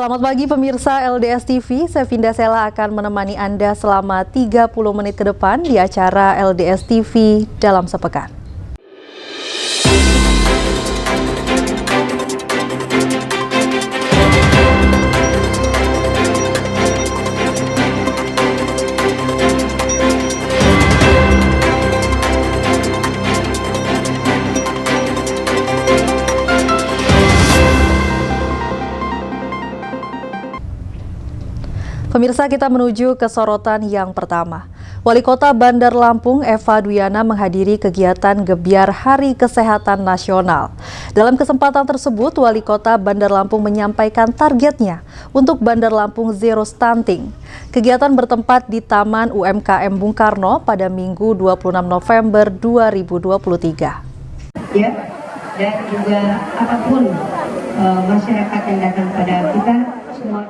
Selamat pagi pemirsa LDS TV, saya Vinda Sela akan menemani Anda selama 30 menit ke depan di acara LDS TV dalam sepekan. Pemirsa, kita menuju ke sorotan yang pertama. Wali Kota Bandar Lampung Eva Duyana menghadiri kegiatan Gebyar Hari Kesehatan Nasional. Dalam kesempatan tersebut, Wali Kota Bandar Lampung menyampaikan targetnya untuk Bandar Lampung Zero Stunting. Kegiatan bertempat di Taman UMKM Bung Karno pada Minggu 26 November 2023. Ya, dan juga apapun masyarakat yang datang pada kita.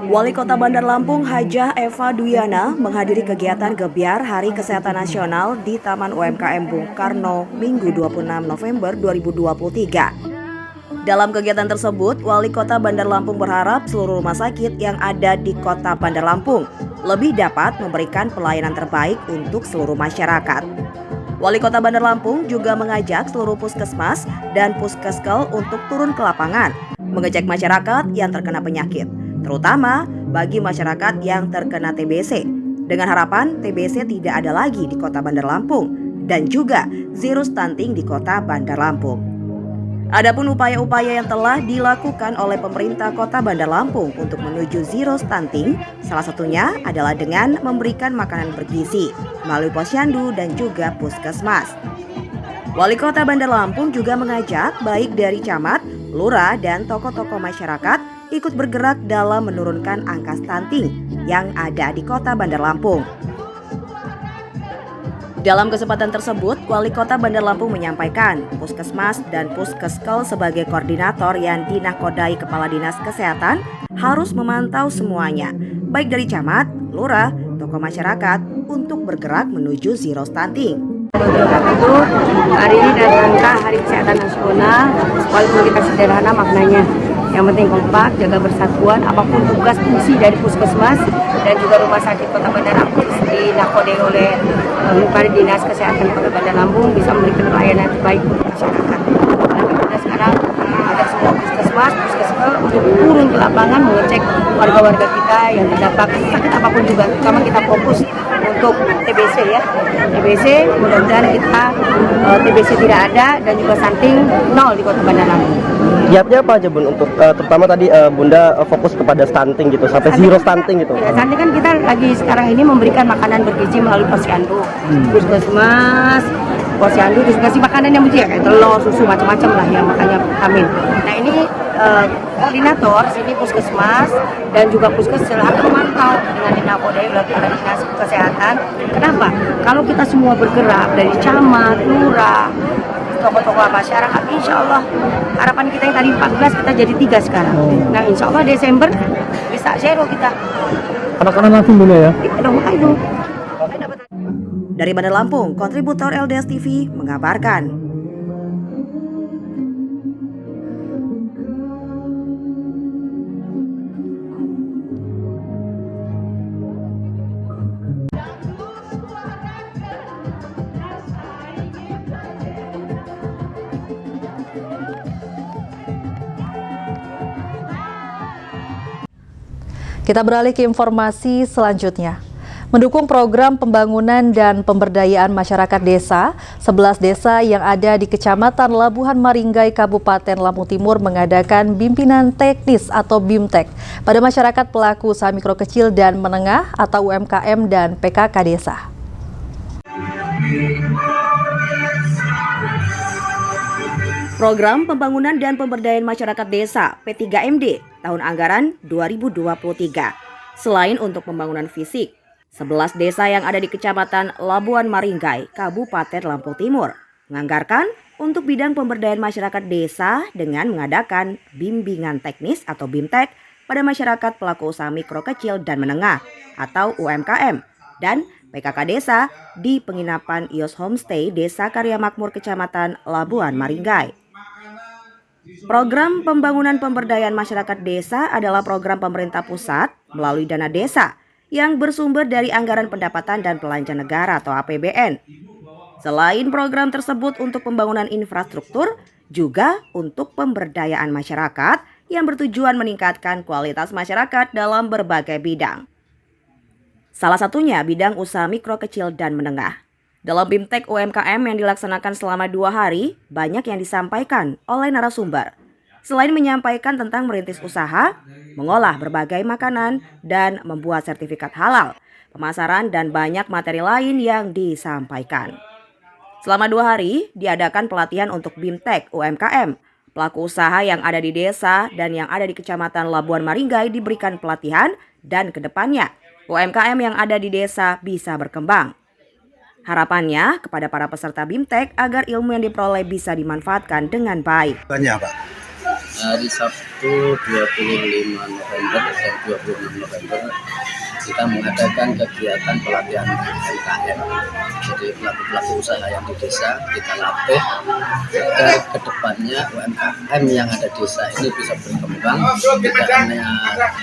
Wali Kota Bandar Lampung Hajah Eva Duyana menghadiri kegiatan Gebyar Hari Kesehatan Nasional di Taman UMKM Bung Karno Minggu 26 November 2023. Dalam kegiatan tersebut, Wali Kota Bandar Lampung berharap seluruh rumah sakit yang ada di Kota Bandar Lampung lebih dapat memberikan pelayanan terbaik untuk seluruh masyarakat. Wali Kota Bandar Lampung juga mengajak seluruh puskesmas dan puskeskel untuk turun ke lapangan, mengecek masyarakat yang terkena penyakit, terutama bagi masyarakat yang terkena TBC, dengan harapan TBC tidak ada lagi di Kota Bandar Lampung dan juga zero stunting di Kota Bandar Lampung. Adapun upaya-upaya yang telah dilakukan oleh pemerintah Kota Bandar Lampung untuk menuju zero stunting, salah satunya adalah dengan memberikan makanan bergizi melalui posyandu dan juga puskesmas. Wali Kota Bandar Lampung juga mengajak baik dari camat, lurah, dan tokoh-tokoh masyarakat ikut bergerak dalam menurunkan angka stunting yang ada di Kota Bandar Lampung. Dalam kesempatan tersebut, Wali Kota Bandar Lampung menyampaikan puskesmas dan puskeskel sebagai koordinator yang dinakodai Kepala Dinas Kesehatan harus memantau semuanya, baik dari camat, lurah, tokoh masyarakat untuk bergerak menuju zero stunting. Itu hari ini dalam rangka Hari Kesehatan Nasional, walaupun kita sederhana maknanya. Yang penting kompak, jaga persatuan, apapun tugas fungsi dari puskesmas dan juga rumah sakit Kota Bandar Lampung dinakodai oleh Kepala Dinas Kesehatan Kota Bandar Lampung bisa memberikan pelayanan terbaik untuk masyarakat. Karena kita sekarang ada semua puskesmas, puskesmas untuk turun ke lapangan mengecek warga-warga kita yang terdampak sakit apapun juga. Pertama kita fokus untuk TBC ya, TBC mudah-mudahan kita TBC tidak ada dan juga stunting nol di Kota Bandar Lampung. Giatnya apa aja Bun untuk terutama tadi Bunda fokus kepada stunting gitu sampai zero stunting gitu. Ya, stunting kan kita lagi sekarang ini memberikan makanan bergizi melalui posyandu, puskesmas, posyandu dikasih makanan yang bergizi kayak telur, susu macam-macam lah yang makanya vitamin. Nah ini koordinator sini puskesmas dan juga puskeskel harus memantau dengan dinakodai oleh Kepala Dinas Kesehatan. Kenapa? Kalau kita semua bergerak dari camat, lurah, tokoh-tokoh masyarakat, insya Allah harapan kita yang tadi 14 kita jadi 3 sekarang. Nah insya Allah Desember bisa zero kita. Anak-anak langsung dulu ya. Aduh. Dari Bandar Lampung, kontributor LDS TV mengabarkan. Kita beralih ke informasi selanjutnya. Mendukung program pembangunan dan pemberdayaan masyarakat desa, 11 desa yang ada di Kecamatan Labuhan Maringgai, Kabupaten Lampung Timur mengadakan bimbingan teknis atau BIMTEK pada masyarakat pelaku usaha mikro kecil dan menengah atau UMKM dan PKK desa. Program Pembangunan dan Pemberdayaan Masyarakat Desa P3MD tahun anggaran 2023. Selain untuk pembangunan fisik, 11 desa yang ada di Kecamatan Labuhan Maringgai, Kabupaten Lampung Timur menganggarkan untuk bidang pemberdayaan masyarakat desa dengan mengadakan bimbingan teknis atau BIMTEK pada masyarakat pelaku usaha mikro kecil dan menengah atau UMKM dan PKK desa di penginapan Ios Homestay Desa Karya Makmur Kecamatan Labuhan Maringgai. Program Pembangunan Pemberdayaan Masyarakat Desa adalah program pemerintah pusat melalui dana desa yang bersumber dari anggaran pendapatan dan belanja negara atau APBN. Selain program tersebut untuk pembangunan infrastruktur, juga untuk pemberdayaan masyarakat yang bertujuan meningkatkan kualitas masyarakat dalam berbagai bidang. Salah satunya bidang usaha mikro, kecil, dan menengah. Dalam BIMTEK UMKM yang dilaksanakan selama 2 hari, banyak yang disampaikan oleh narasumber. Selain menyampaikan tentang merintis usaha, mengolah berbagai makanan, dan membuat sertifikat halal, pemasaran, dan banyak materi lain yang disampaikan. Selama 2 hari, diadakan pelatihan untuk BIMTEK UMKM. Pelaku usaha yang ada di desa dan yang ada di Kecamatan Labuan Maringgai diberikan pelatihan dan kedepannya UMKM yang ada di desa bisa berkembang. Harapannya kepada para peserta BIMTEK agar ilmu yang diperoleh bisa dimanfaatkan dengan baik. Banyak, Pak. Hari Sabtu 25 November dan 26 November kita mengadakan kegiatan pelatihan UMKM. Jadi pelaku-pelaku usaha yang di desa kita latih agar kedepannya UMKM yang ada di desa ini bisa berkembang, tidak hanya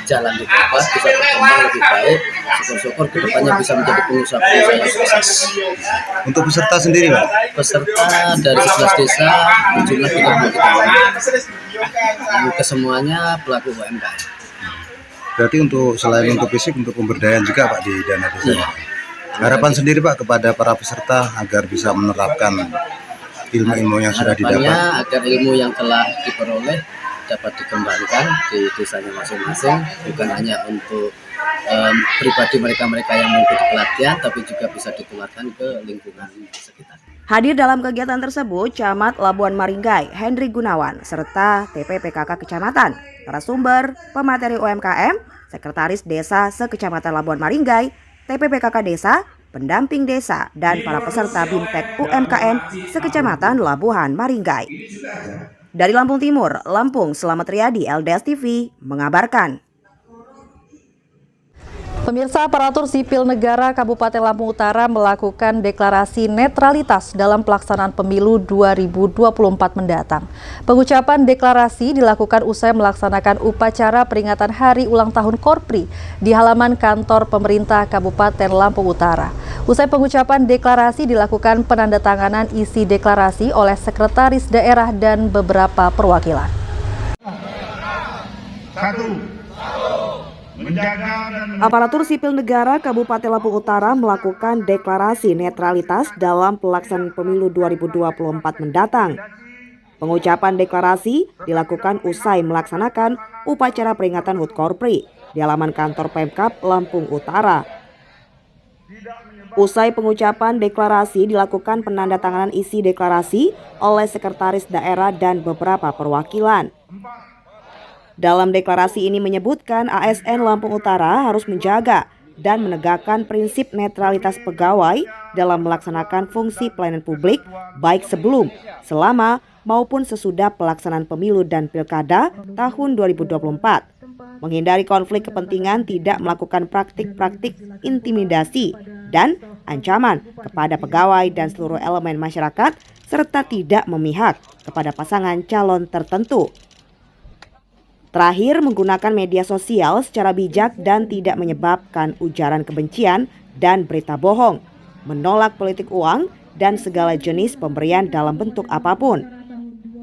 jalan di bawah, bisa berkembang lebih baik. Syukur-syukur kedepannya bisa menjadi pengusaha-pengusaha yang sukses. Untuk peserta sendiri, Pak? Peserta dari 11 desa berjumlah 33 orang. Dan kesemuanya pelaku UMKM. Berarti untuk selain untuk fisik, untuk pemberdayaan juga, Pak, di dana desa. Iya. Harapan sendiri, Pak, kepada para peserta agar bisa menerapkan ilmu-ilmu yang sudah didapat. Harapannya agar ilmu yang telah diperoleh dapat dikembangkan di desanya masing-masing, bukan hanya untuk pribadi mereka-mereka yang mengikuti pelatihan, tapi juga bisa ditularkan ke lingkungan sekitar. Hadir dalam kegiatan tersebut Camat Labuan Maringgai, Hendri Gunawan, serta TPPKK Kecamatan, narasumber, pemateri UMKM, Sekretaris Desa se-Kecamatan Labuan Maringgai, TPPKK Desa, pendamping desa, dan para peserta BIMTEK UMKM se-Kecamatan Labuhan Maringgai. Dari Lampung Timur, Lampung, Selamat Riyadi, LDS TV, mengabarkan. Pemirsa, aparatur sipil negara Kabupaten Lampung Utara melakukan deklarasi netralitas dalam pelaksanaan pemilu 2024 mendatang. Pengucapan deklarasi dilakukan usai melaksanakan upacara peringatan Hari Ulang Tahun Korpri di halaman kantor pemerintah Kabupaten Lampung Utara. Usai pengucapan deklarasi dilakukan penandatanganan isi deklarasi oleh sekretaris daerah dan beberapa perwakilan. Aparatur sipil negara Kabupaten Lampung Utara melakukan deklarasi netralitas dalam pelaksanaan pemilu 2024 mendatang. Pengucapan deklarasi dilakukan usai melaksanakan upacara peringatan HUT Korpri di halaman kantor Pemkab Lampung Utara. Usai pengucapan deklarasi dilakukan penandatanganan isi deklarasi oleh sekretaris daerah dan beberapa perwakilan. Dalam deklarasi ini menyebutkan ASN Lampung Utara harus menjaga dan menegakkan prinsip netralitas pegawai dalam melaksanakan fungsi pelayanan publik baik sebelum, selama, maupun sesudah pelaksanaan pemilu dan pilkada tahun 2024. Menghindari konflik kepentingan, tidak melakukan praktik-praktik intimidasi dan ancaman kepada pegawai dan seluruh elemen masyarakat, serta tidak memihak kepada pasangan calon tertentu. Terakhir, menggunakan media sosial secara bijak dan tidak menyebabkan ujaran kebencian dan berita bohong, menolak politik uang, dan segala jenis pemberian dalam bentuk apapun.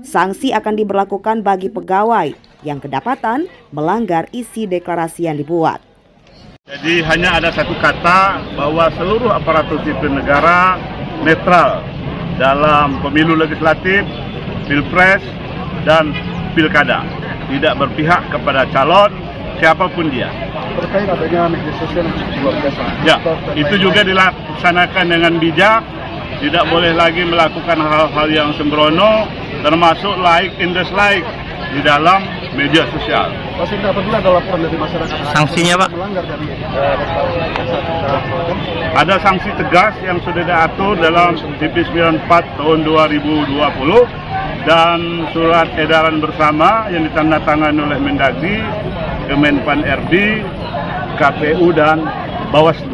Sanksi akan diberlakukan bagi pegawai yang kedapatan melanggar isi deklarasi yang dibuat. Jadi hanya ada satu kata bahwa seluruh aparatur sipil negara netral dalam pemilu legislatif, pilpres, dan pilkada. Tidak berpihak kepada calon siapapun dia. Terkait adanya media sosial yang cukup luar biasa. Ya, itu juga dilaksanakan dengan bijak. Tidak boleh lagi melakukan hal-hal yang sembrono, termasuk like and dislike di dalam media sosial. Pasti apabila ada laporan dari masyarakat. Sanksinya, Pak? Melanggar dari Ada sanksi tegas yang sudah diatur dalam PP 94 tahun 2020. Dan surat edaran bersama yang ditandatangani oleh Mendagri, Kemenpan RB, KPU, dan Bawaslu.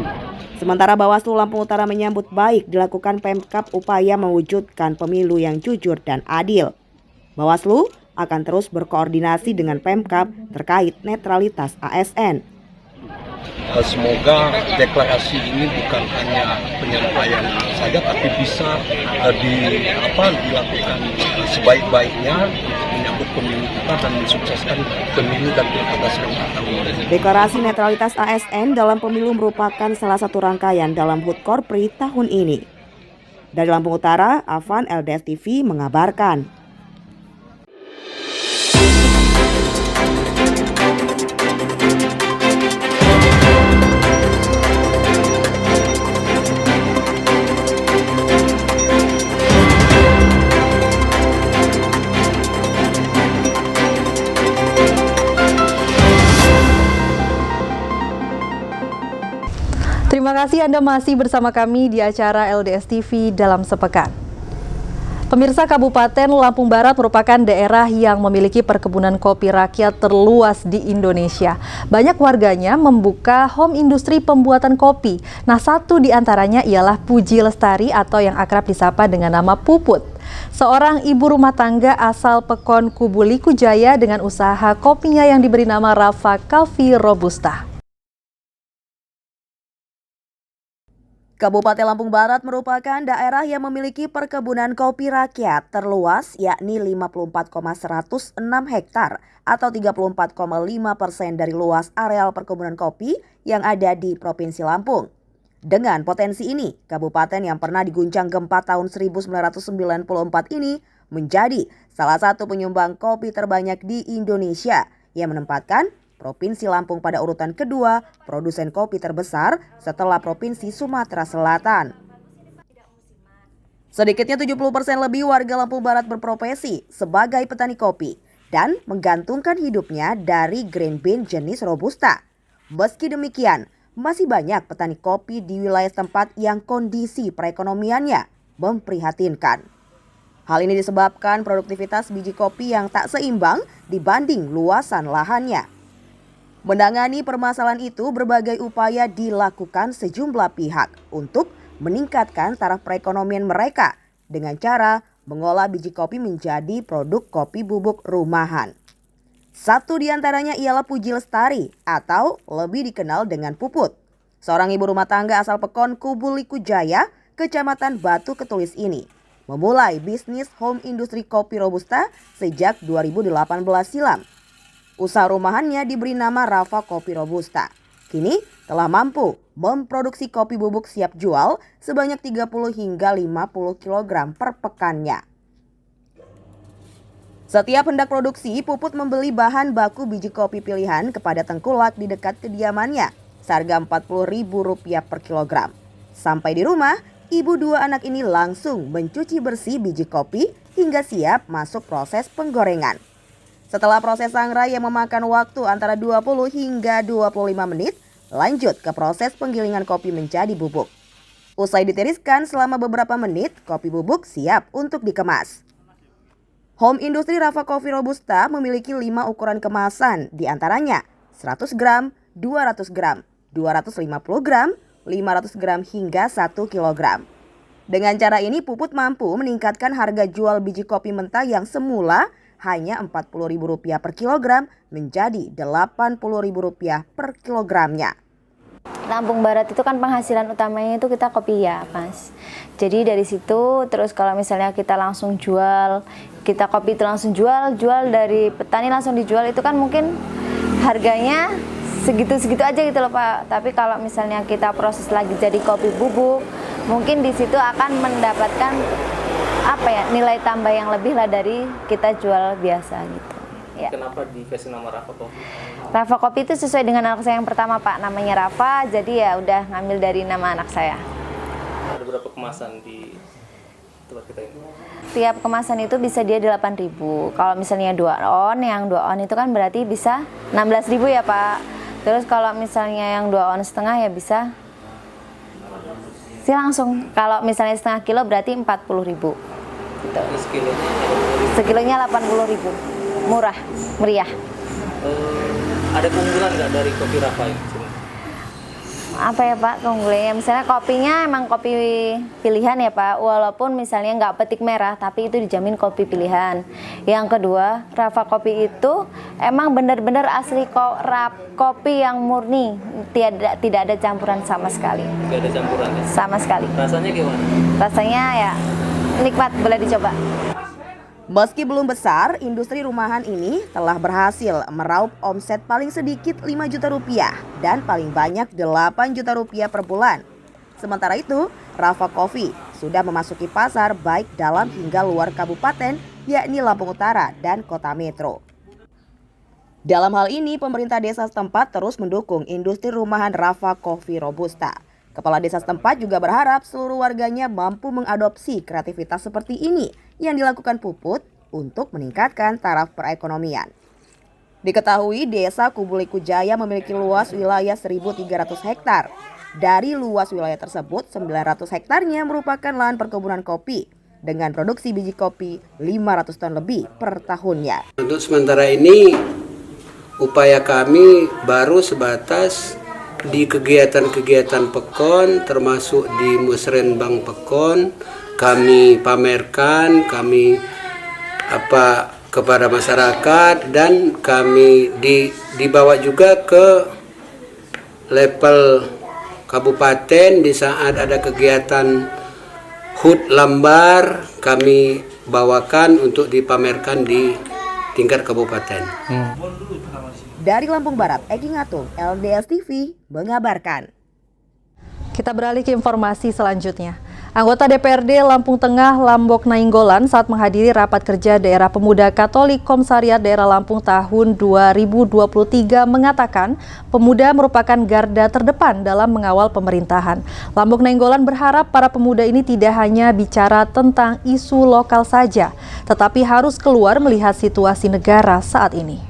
Sementara Bawaslu Lampung Utara menyambut baik dilakukan Pemkab upaya mewujudkan pemilu yang jujur dan adil. Bawaslu akan terus berkoordinasi dengan Pemkab terkait netralitas ASN. Semoga deklarasi ini bukan hanya penyampaian saja, tapi bisa dilakukan sebaik-baiknya menyambut pemilu kita dan mensukseskan pemilu dan pilkada serentak. Deklarasi netralitas ASN dalam pemilu merupakan salah satu rangkaian dalam HUT Korpri tahun ini. Dari Lampung Utara, Afan, LDS TV mengabarkan. Terima kasih Anda masih bersama kami di acara LDS TV dalam sepekan. Pemirsa, Kabupaten Lampung Barat merupakan daerah yang memiliki perkebunan kopi rakyat terluas di Indonesia. Banyak warganya membuka home industri pembuatan kopi. Nah, satu di antaranya ialah Puji Lestari atau yang akrab disapa dengan nama Puput. Seorang ibu rumah tangga asal Pekon Kubu Liku Jaya dengan usaha kopinya yang diberi nama Rafa Coffee Robusta. Kabupaten Lampung Barat merupakan daerah yang memiliki perkebunan kopi rakyat terluas, yakni 54,106 hektar atau 34,5% dari luas areal perkebunan kopi yang ada di Provinsi Lampung. Dengan potensi ini, kabupaten yang pernah diguncang gempa tahun 1994 ini menjadi salah satu penyumbang kopi terbanyak di Indonesia yang menempatkan Provinsi Lampung pada urutan kedua produsen kopi terbesar setelah Provinsi Sumatera Selatan. Sedikitnya 70% lebih warga Lampung Barat berprofesi sebagai petani kopi dan menggantungkan hidupnya dari green bean jenis Robusta. Meski demikian, masih banyak petani kopi di wilayah tempat yang kondisi perekonomiannya memprihatinkan. Hal ini disebabkan produktivitas biji kopi yang tak seimbang dibanding luasan lahannya. Menangani permasalahan itu, berbagai upaya dilakukan sejumlah pihak untuk meningkatkan taraf perekonomian mereka dengan cara mengolah biji kopi menjadi produk kopi bubuk rumahan. Satu di antaranya ialah Puji Lestari atau lebih dikenal dengan Puput. Seorang ibu rumah tangga asal Pekon Kubu Liku Jaya, Kecamatan Batu Ketulis ini memulai bisnis home industri kopi Robusta sejak 2018 silam. Usaha rumahannya diberi nama Rafa Coffee Robusta. Kini telah mampu memproduksi kopi bubuk siap jual sebanyak 30 hingga 50 kg per pekannya. Setiap hendak produksi, Puput membeli bahan baku biji kopi pilihan kepada tengkulak di dekat kediamannya, seharga Rp40.000 per kilogram. Sampai di rumah, ibu dua anak ini langsung mencuci bersih biji kopi hingga siap masuk proses penggorengan. Setelah proses sangrai yang memakan waktu antara 20 hingga 25 menit, lanjut ke proses penggilingan kopi menjadi bubuk. Usai ditiriskan selama beberapa menit, kopi bubuk siap untuk dikemas. Home industri Rafa Coffee Robusta memiliki 5 ukuran kemasan, diantaranya 100 gram, 200 gram, 250 gram, 500 gram hingga 1 kilogram. Dengan cara ini, Puput mampu meningkatkan harga jual biji kopi mentah yang semula hanya Rp40.000 per kilogram menjadi Rp80.000 per kilogramnya. Lampung Barat itu kan penghasilan utamanya itu kita kopi ya, Mas. Jadi dari situ terus kalau misalnya kita langsung jual, kita kopi itu langsung jual dari petani langsung dijual itu kan mungkin harganya segitu-segitu aja gitu loh Pak. Tapi kalau misalnya kita proses lagi jadi kopi bubuk, mungkin di situ akan mendapatkan nilai tambah yang lebih lah dari kita jual biasa gitu. Ya. Kenapa dikasih nama Rafa Coffee? Rafa Coffee itu sesuai dengan anak saya yang pertama Pak, namanya Rafa, jadi ya udah ngambil dari nama anak saya. Ada berapa kemasan di tempat kita ini? Tiap kemasan itu bisa dia 8.000. Kalau misalnya 2 on, yang 2 on itu kan berarti bisa 16.000 ya Pak. Terus kalau misalnya yang 2 on setengah ya bisa sih langsung. Kalau misalnya setengah kilo berarti 40.000. Gitu. Sekilonya 80.000, murah, meriah. Ada keunggulan nggak dari kopi Rafa ini? apa ya Pak keunggulannya, misalnya kopinya emang kopi pilihan ya Pak, walaupun misalnya nggak petik merah tapi itu dijamin kopi pilihan. Yang kedua, Rafa Kopi itu emang benar-benar asli kopi yang murni, tidak ada campuran sama sekali. Nggak ada campuran ya? Sama sekali. Rasanya gimana? Rasanya ya nikmat, boleh dicoba. Meski belum besar, industri rumahan ini telah berhasil meraup omset paling sedikit 5 juta rupiah dan paling banyak 8 juta rupiah per bulan. Sementara itu, Rafa Coffee sudah memasuki pasar baik dalam hingga luar kabupaten, yakni Lampung Utara dan Kota Metro. Dalam hal ini, pemerintah desa setempat terus mendukung industri rumahan Rafa Coffee Robusta. Kepala desa setempat juga berharap seluruh warganya mampu mengadopsi kreativitas seperti ini yang dilakukan Puput untuk meningkatkan taraf perekonomian. Diketahui desa Kubuliku Jaya memiliki luas wilayah 1.300 hektar. Dari luas wilayah tersebut, 900 hektarnya merupakan lahan perkebunan kopi dengan produksi biji kopi 500 ton lebih per tahunnya. Untuk sementara ini, upaya kami baru sebatas di kegiatan-kegiatan Pekon, termasuk di Musrenbang Pekon, kami pamerkan, kami kepada masyarakat, dan kami dibawa juga ke level kabupaten. Di saat ada kegiatan HUT Lambar, kami bawakan untuk dipamerkan di tingkat kabupaten. Dari Lampung Barat, Egi Ngatung, LDS TV mengabarkan. Kita beralih ke informasi selanjutnya. Anggota DPRD Lampung Tengah Lambok Nainggolan saat menghadiri rapat kerja Daerah Pemuda Katolik Komisariat Daerah Lampung tahun 2023 mengatakan pemuda merupakan garda terdepan dalam mengawal pemerintahan. Lambok Nainggolan berharap para pemuda ini tidak hanya bicara tentang isu lokal saja, tetapi harus keluar melihat situasi negara saat ini.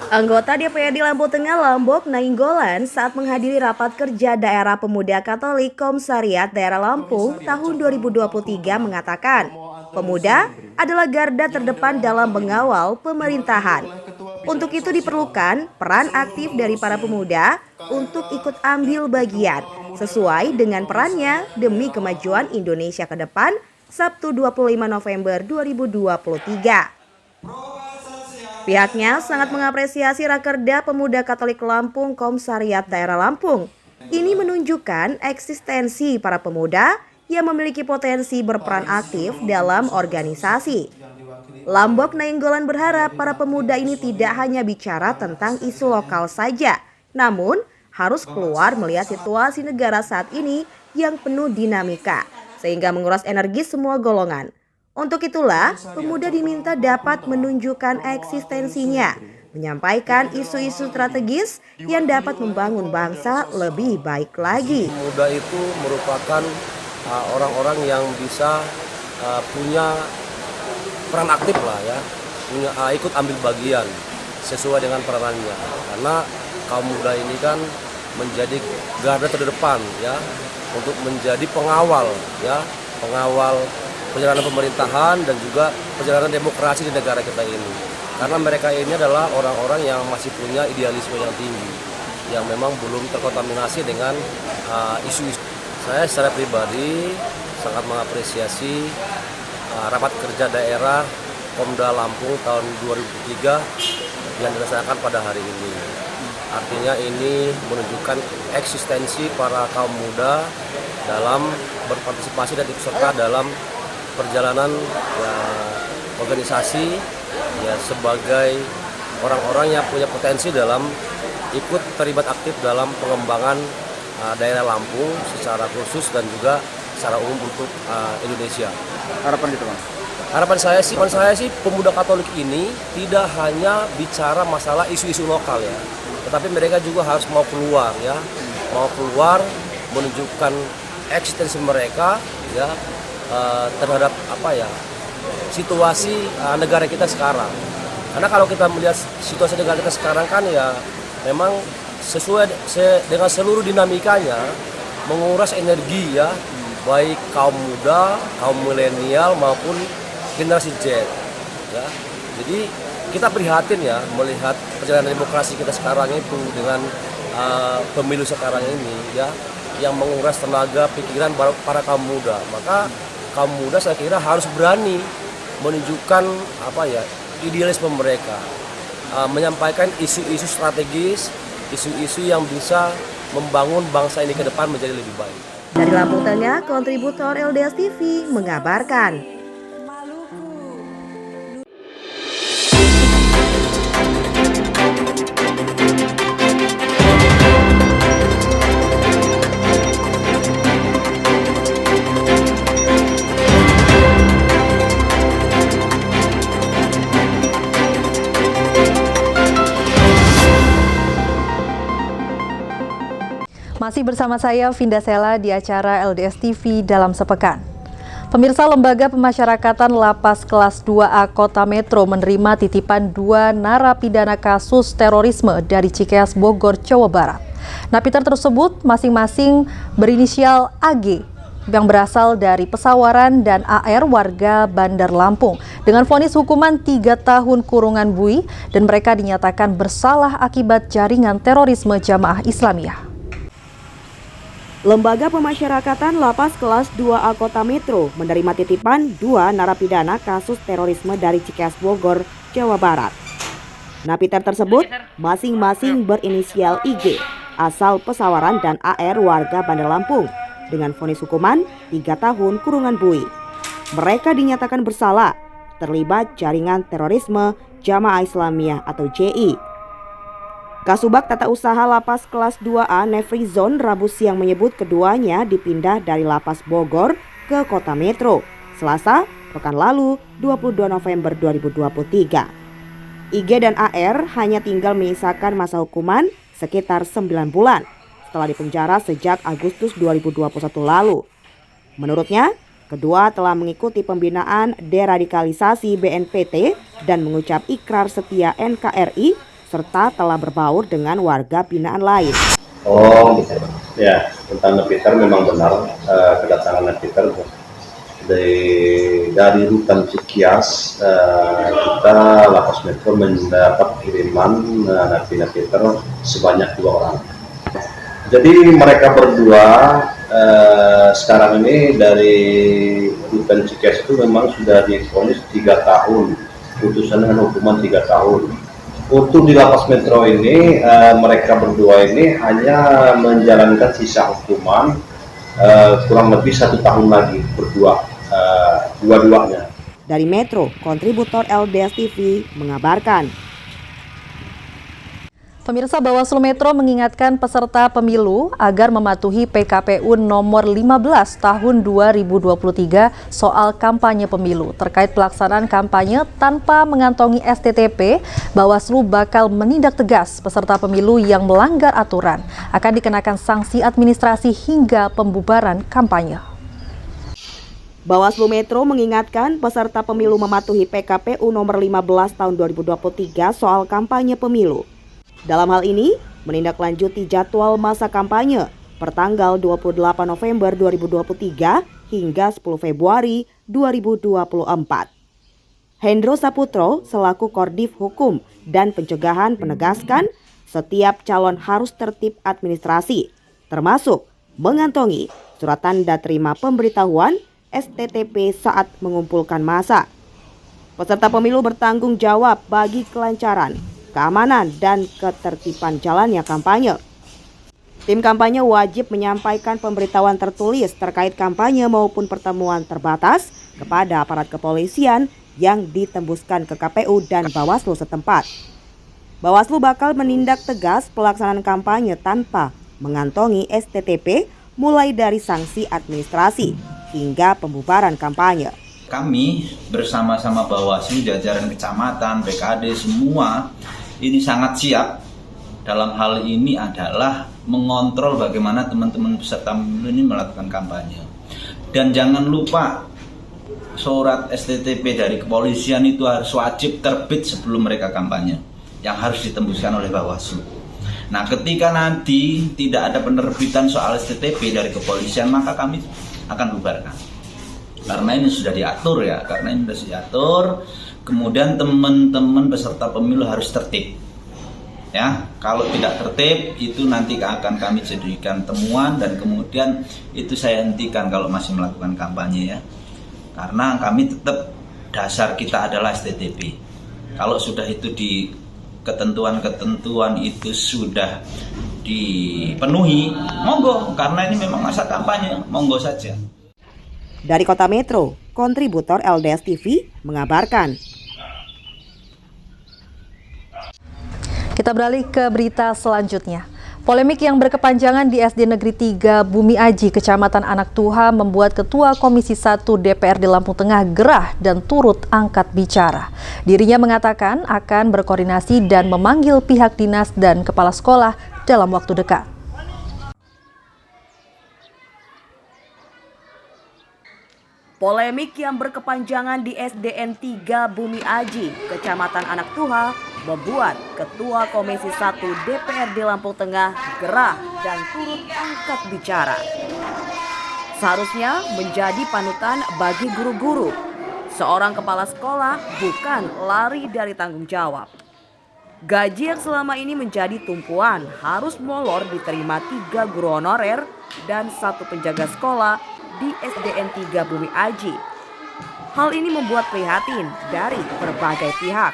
Anggota DPRD Lampung Tengah Lambok Nainggolan saat menghadiri rapat kerja Daerah Pemuda Katolik Komisariat Daerah Lampung tahun 2023 mengatakan, pemuda adalah garda terdepan dalam mengawal pemerintahan. Untuk itu diperlukan peran aktif dari para pemuda untuk ikut ambil bagian sesuai dengan perannya demi kemajuan Indonesia ke depan. Sabtu 25 November 2023. Pihaknya sangat mengapresiasi Rakerda Pemuda Katolik Lampung Komisariat Daerah Lampung. Ini menunjukkan eksistensi para pemuda yang memiliki potensi berperan aktif dalam organisasi. Lambok Nainggolan berharap para pemuda ini tidak hanya bicara tentang isu lokal saja, namun harus keluar melihat situasi negara saat ini yang penuh dinamika, sehingga menguras energi semua golongan. Untuk itulah, pemuda diminta dapat menunjukkan eksistensinya, menyampaikan isu-isu strategis yang dapat membangun bangsa lebih baik lagi. Pemuda itu merupakan orang-orang yang bisa punya peran aktif lah ya, ikut ambil bagian sesuai dengan peranannya. Karena kaum muda ini kan menjadi garda terdepan ya, untuk menjadi pengawal ya, pengawal perjalanan pemerintahan dan juga perjalanan demokrasi di negara kita ini. Karena mereka ini adalah orang-orang yang masih punya idealisme yang tinggi, yang memang belum terkontaminasi dengan isu-isu. Saya secara pribadi sangat mengapresiasi rapat kerja daerah Komda Lampung tahun 2003 yang dilaksanakan pada hari ini. Artinya ini menunjukkan eksistensi para kaum muda dalam berpartisipasi dan ikut serta dalam perjalanan ya, organisasi ya, sebagai orang-orang yang punya potensi dalam ikut terlibat aktif dalam pengembangan daerah Lampung secara khusus dan juga secara umum untuk Indonesia. Harapan itu, Mas? Harapan saya sih pemuda Katolik ini tidak hanya bicara masalah isu-isu lokal ya, tetapi mereka juga harus mau keluar ya, mau keluar menunjukkan eksistensi mereka ya, terhadap situasi negara kita sekarang. Karena kalau kita melihat situasi negara kita sekarang kan ya memang sesuai dengan seluruh dinamikanya menguras energi ya, baik kaum muda, kaum milenial maupun generasi Z. Ya. Jadi kita prihatin ya melihat perjalanan demokrasi kita sekarang itu dengan pemilu sekarang ini ya, yang menguras tenaga pikiran para kaum muda. Maka kaum muda saya kira harus berani menunjukkan idealisme mereka, menyampaikan isu-isu strategis, isu-isu yang bisa membangun bangsa ini ke depan menjadi lebih baik. Dari Lampung Tengah, kontributor LDS TV mengabarkan. Masih bersama saya Vinda Sela di acara LDS TV dalam sepekan. Pemirsa, Lembaga Pemasyarakatan Lapas Kelas 2A Kota Metro menerima titipan 2 narapidana kasus terorisme dari Cikeas, Bogor, Jawa Barat. Napiter tersebut masing-masing berinisial AG yang berasal dari Pesawaran dan AR warga Bandar Lampung dengan vonis hukuman 3 tahun kurungan bui dan mereka dinyatakan bersalah akibat jaringan terorisme Jamaah Islamiyah. Lembaga Pemasyarakatan Lapas Kelas 2A Kota Metro menerima titipan 2 narapidana kasus terorisme dari Cikeas, Bogor, Jawa Barat. Napiter tersebut masing-masing berinisial IG, asal Pesawaran dan AR warga Bandar Lampung, dengan vonis hukuman 3 tahun kurungan bui. Mereka dinyatakan bersalah terlibat jaringan terorisme Jamaah Islamiyah atau JI. Kasubag Tata Usaha Lapas Kelas 2A Nefrizon Rabu siang menyebut keduanya dipindah dari Lapas Bogor ke Kota Metro Selasa pekan lalu 22 November 2023. IG dan AR hanya tinggal menyisakan masa hukuman sekitar 9 bulan setelah dipenjara sejak Agustus 2021 lalu. Menurutnya, kedua telah mengikuti pembinaan deradikalisasi BNPT dan mengucap ikrar setia NKRI serta telah berbaur dengan warga binaan lain. Oh, ya, tentang Napiter memang benar, kedatangan Napiter dari rutan Cikeas, kita Lapas Metro mendapat kiriman Napiter sebanyak 2 orang. Jadi mereka berdua sekarang ini dari rutan Cikeas itu memang sudah divonis 3 tahun, putusan dengan hukuman 3 tahun. Untuk di Lapas Metro ini, mereka berdua ini hanya menjalankan sisa hukuman kurang lebih 1 tahun lagi berdua, dua-duanya. Dari Metro, kontributor LDS TV mengabarkan. Pemirsa, Bawaslu Metro mengingatkan peserta pemilu agar mematuhi PKPU nomor 15 tahun 2023 soal kampanye pemilu. Terkait pelaksanaan kampanye tanpa mengantongi STTP, Bawaslu bakal menindak tegas peserta pemilu yang melanggar aturan. Akan dikenakan sanksi administrasi hingga pembubaran kampanye. Bawaslu Metro mengingatkan peserta pemilu mematuhi PKPU nomor 15 tahun 2023 soal kampanye pemilu. Dalam hal ini, menindaklanjuti jadwal masa kampanye pertanggal 28 November 2023 hingga 10 Februari 2024. Hendro Saputro selaku Kordif Hukum dan Pencegahan menegaskan setiap calon harus tertib administrasi, termasuk mengantongi surat tanda terima pemberitahuan STTP saat mengumpulkan massa. Peserta pemilu bertanggung jawab bagi kelancaran, keamanan, dan ketertiban jalannya kampanye. Tim kampanye wajib menyampaikan pemberitahuan tertulis terkait kampanye maupun pertemuan terbatas kepada aparat kepolisian yang ditembuskan ke KPU dan Bawaslu setempat. Bawaslu bakal menindak tegas pelaksanaan kampanye tanpa mengantongi STTP, mulai dari sanksi administrasi hingga pembubaran kampanye. Kami bersama-sama Bawaslu, jajaran kecamatan, PKD, semua ini sangat siap dalam hal ini adalah mengontrol bagaimana teman-teman peserta pemilu ini melakukan kampanye. Dan jangan lupa surat STTP dari kepolisian itu harus wajib terbit sebelum mereka kampanye, yang harus ditembuskan oleh Bawaslu. Nah, ketika nanti tidak ada penerbitan soal STTP dari kepolisian, maka kami akan bubarkan. Karena ini sudah diatur ya, kemudian teman-teman peserta pemilu harus tertib. Ya, kalau tidak tertib itu nanti akan kami jadikan temuan dan kemudian itu saya hentikan kalau masih melakukan kampanye ya. Karena kami tetap dasar kita adalah STTP. Kalau sudah itu di ketentuan-ketentuan itu sudah dipenuhi, monggo, karena ini memang masa kampanye, monggo saja. Dari Kota Metro, kontributor LDS TV mengabarkan. Kita beralih ke berita selanjutnya. Polemik yang berkepanjangan di SD Negeri 3 Bumi Aji, Kecamatan Anak Tuha membuat Ketua Komisi 1 DPRD Lampung Tengah gerah dan turut angkat bicara. Dirinya mengatakan akan berkoordinasi dan memanggil pihak dinas dan kepala sekolah dalam waktu dekat. Polemik yang berkepanjangan di SDN 3 Bumi Aji, Kecamatan Anak Tuha, membuat Ketua Komisi 1 DPRD Lampung Tengah gerah dan turut angkat bicara. Seharusnya menjadi panutan bagi guru-guru. Seorang kepala sekolah bukan lari dari tanggung jawab. Gaji yang selama ini menjadi tumpuan harus molor diterima 3 guru honorer dan 1 penjaga sekolah di SDN 3 Bumi Aji. Hal ini membuat prihatin dari berbagai pihak.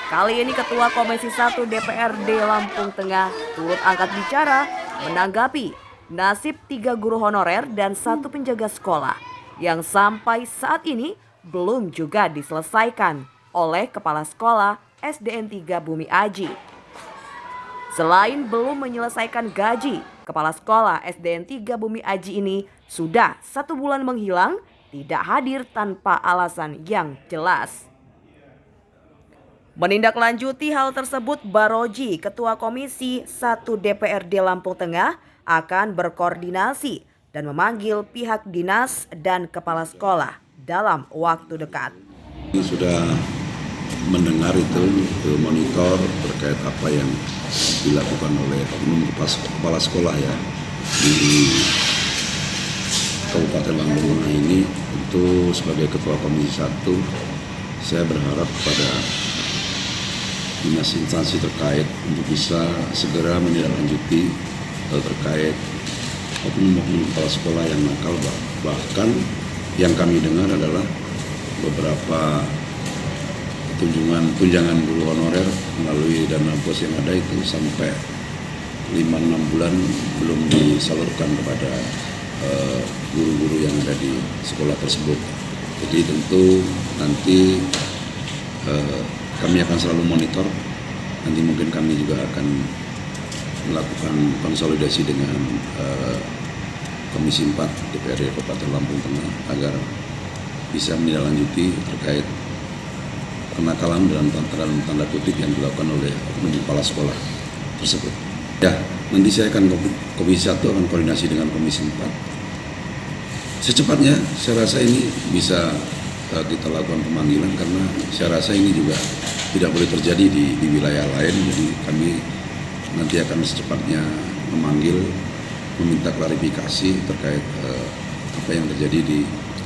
Kali ini Ketua Komisi 1 DPRD Lampung Tengah turut angkat bicara menanggapi nasib 3 guru honorer dan 1 penjaga sekolah yang sampai saat ini belum juga diselesaikan oleh Kepala Sekolah SDN 3 Bumi Aji. Selain belum menyelesaikan gaji, Kepala Sekolah SDN 3 Bumi Aji ini sudah 1 bulan menghilang, tidak hadir tanpa alasan yang jelas. Menindaklanjuti hal tersebut, Baroji, Ketua Komisi 1 DPRD Lampung Tengah, akan berkoordinasi dan memanggil pihak dinas dan kepala sekolah dalam waktu dekat. Ini sudah mendengar itu monitor terkait apa yang dilakukan oleh oknum kepala sekolah ya di Kabupaten Lampung Tengah ini. Tentu sebagai Ketua Komisi 1 saya berharap kepada dinas instansi terkait untuk bisa segera menindaklanjuti terkait oknum-oknum kepala sekolah yang nakal. Bahkan yang kami dengar adalah beberapa tunjangan guru honorer melalui dana bos yang ada itu sampai 5-6 bulan belum disalurkan kepada guru-guru yang ada di sekolah tersebut. Jadi tentu nanti kami akan selalu monitor. Nanti mungkin kami juga akan melakukan konsolidasi dengan Komisi 4 DPRD Kabupaten Lampung Tengah agar bisa menindaklanjuti terkait kenakalan dalam tanda kutip yang dilakukan oleh oknum kepala sekolah tersebut. Ya, nanti saya akan Komisi 1 akan koordinasi dengan Komisi 4. Secepatnya saya rasa ini bisa kita lakukan pemanggilan karena saya rasa ini juga tidak boleh terjadi di wilayah lain. Jadi kami nanti akan secepatnya memanggil, meminta klarifikasi terkait apa yang terjadi di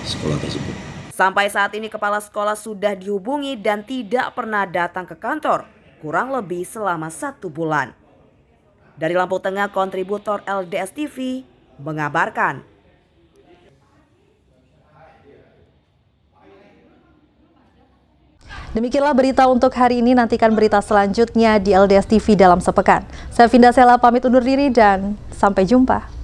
sekolah tersebut. Sampai saat ini kepala sekolah sudah dihubungi dan tidak pernah datang ke kantor, kurang lebih selama 1 bulan. Dari Lampung Tengah, kontributor LDS TV mengabarkan. Demikianlah berita untuk hari ini, nantikan berita selanjutnya di LDS TV dalam sepekan. Saya Vinda Sela pamit undur diri dan sampai jumpa.